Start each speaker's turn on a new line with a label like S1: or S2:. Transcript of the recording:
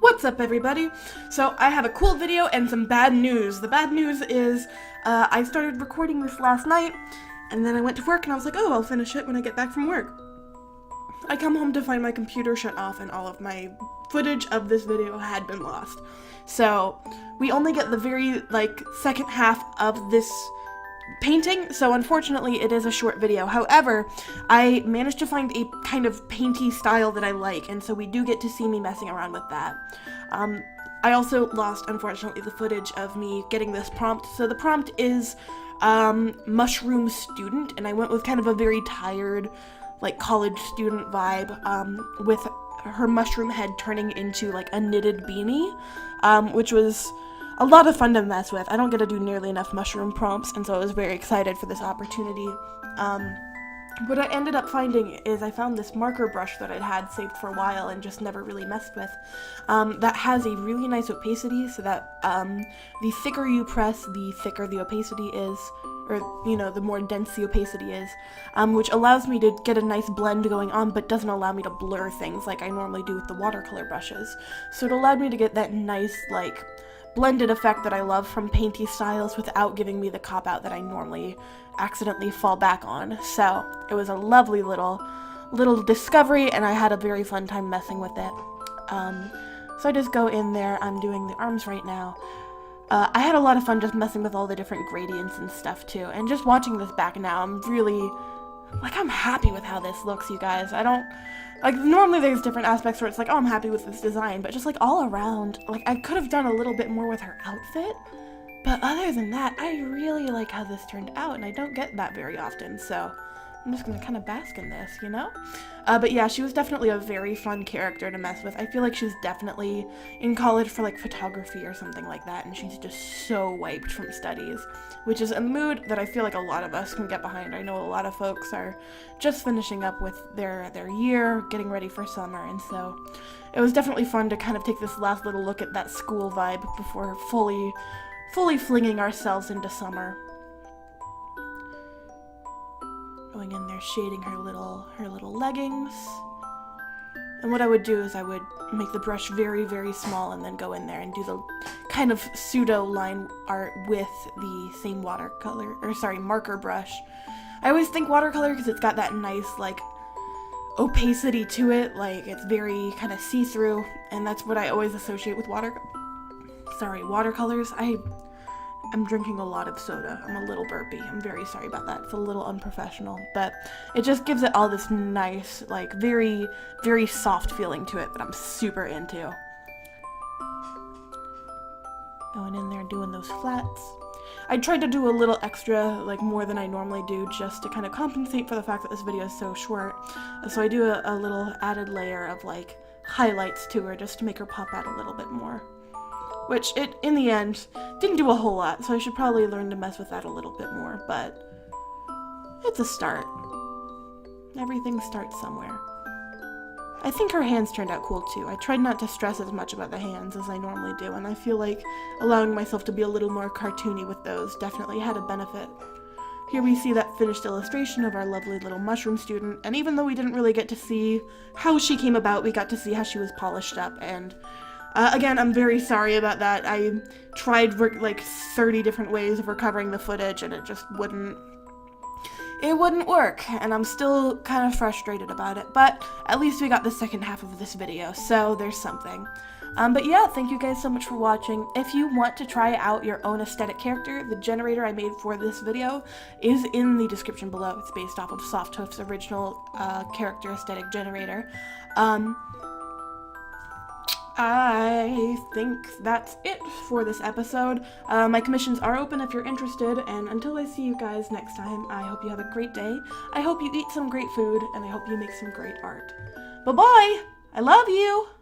S1: What's up, everybody? So I have a cool video and some bad news. The bad news is I started recording this last night, and then I went to work and I was like, oh, I'll finish it when I get back from work. I come home to find my computer shut off and all of my footage of this video had been lost. So we only get the very, second half of this painting, so unfortunately it is a short video. However, I managed to find a kind of painty style that I like, and so we do get to see me messing around with that. I also lost, unfortunately, the footage of me getting this prompt. So the prompt is mushroom student, and I went with kind of a very tired, college student vibe, with her mushroom head turning into a knitted beanie, which was a lot of fun to mess with. I don't get to do nearly enough mushroom prompts, and so I was very excited for this opportunity. What I ended up finding is I found this marker brush that I'd had saved for a while and just never really messed with, that has a really nice opacity, so that the thicker you press, the thicker the opacity is, or, the more dense the opacity is, which allows me to get a nice blend going on, but doesn't allow me to blur things like I normally do with the watercolor brushes. So it allowed me to get that nice, blended effect that I love from painty styles without giving me the cop-out that I normally accidentally fall back on. So it was a lovely little discovery, and I had a very fun time messing with it. So I just go in there. I'm doing the arms right now. I had a lot of fun just messing with all the different gradients and stuff too, and just watching this back now, I'm really, I'm happy with how this looks, you guys. I don't, normally there's different aspects where it's oh, I'm happy with this design, but just all around, I could have done a little bit more with her outfit, but other than that, I really like how this turned out, and I don't get that very often, so I'm just gonna kind of bask in this, But yeah, she was definitely a very fun character to mess with. I feel like she's definitely in college for photography or something like that, and she's just so wiped from studies, which is a mood that I feel like a lot of us can get behind. I know a lot of folks are just finishing up with their year, getting ready for summer, and so it was definitely fun to kind of take this last little look at that school vibe before fully flinging ourselves into summer. Going in there, shading her little leggings. And what I would do is I would make the brush very, very small and then go in there and do the kind of pseudo line art with the same marker brush. I always think watercolor because it's got that nice, opacity to it, it's very kind of see-through, and that's what I always associate with watercolors. I'm drinking a lot of soda. I'm a little burpy. I'm very sorry about that. It's a little unprofessional, but it just gives it all this nice, very, very soft feeling to it that I'm super into. Going in there doing those flats. I tried to do a little extra, more than I normally do, just to kind of compensate for the fact that this video is so short. So I do a little added layer of, highlights to her just to make her pop out a little bit more. Which, in the end, didn't do a whole lot, so I should probably learn to mess with that a little bit more, but it's a start. Everything starts somewhere. I think her hands turned out cool, too. I tried not to stress as much about the hands as I normally do, and I feel like allowing myself to be a little more cartoony with those definitely had a benefit. Here we see that finished illustration of our lovely little mushroom student, and even though we didn't really get to see how she came about, we got to see how she was polished up, and again, I'm very sorry about that. I tried 30 different ways of recovering the footage, and it just wouldn't work, and I'm still kind of frustrated about it, but at least we got the second half of this video, so there's something. But yeah, thank you guys so much for watching. If you want to try out your own aesthetic character, the generator I made for this video is in the description below. It's based off of Softhoof's original character aesthetic generator. I think that's it for this episode. My commissions are open if you're interested, and until I see you guys next time, I hope you have a great day, I hope you eat some great food, and I hope you make some great art. Bye-bye! I love you!